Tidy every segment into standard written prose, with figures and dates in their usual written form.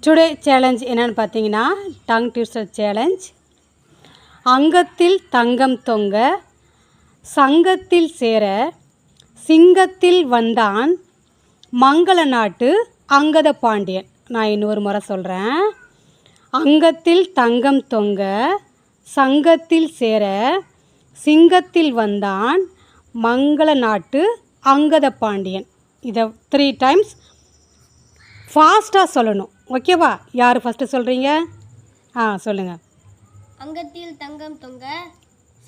Today challenge என்னென்னு பார்த்தீங்கன்னா tongue twister challenge. அங்கத்தில் தங்கம் தொங்க சங்கத்தில் சேர சிங்கத்தில் வந்தான் மங்கள நாட்டு அங்கத பாண்டியன். நான் இன்னொரு முறை சொல்கிறேன். அங்கத்தில் தங்கம் தொங்க சங்கத்தில் சேர சிங்கத்தில் வந்தான் மங்கள நாட்டு அங்கத பாண்டியன். இதை 3 times ஃபாஸ்ட்டாக சொல்லணும். ஓகேவா? யார் ஃபஸ்ட்டு சொல்கிறீங்க? சொல்லுங்கள். அங்கத்தில் தங்கம் தொங்க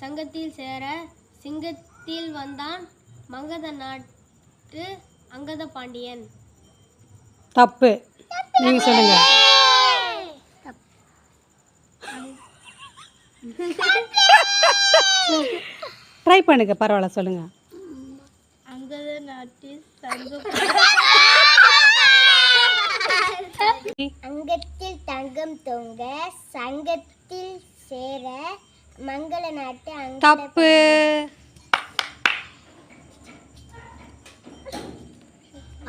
சங்கத்தில் சேர சிங்கத்தில் வந்தான் மங்கத நாட்டு அங்கத பாண்டியன். தப்பு. நீங்கள் சொல்லுங்கள். ட்ரை பண்ணுங்க, பரவாயில்ல, சொல்லுங்கள். அங்கத நாட்டு அங்கத்தில் தங்கம் தொங்க சங்கத்தில் சேர மங்கள நாட்டு தப்பு.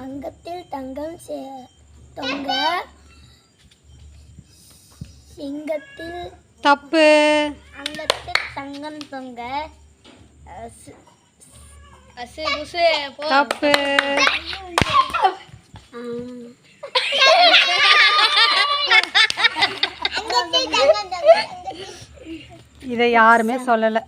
அங்கத்தில் தங்கம் தொங்க சிங்கத்தில் தப்பு. அங்கத்தில் தங்கம் தொங்க தப்பு. இதை யாருமே சொல்லலை.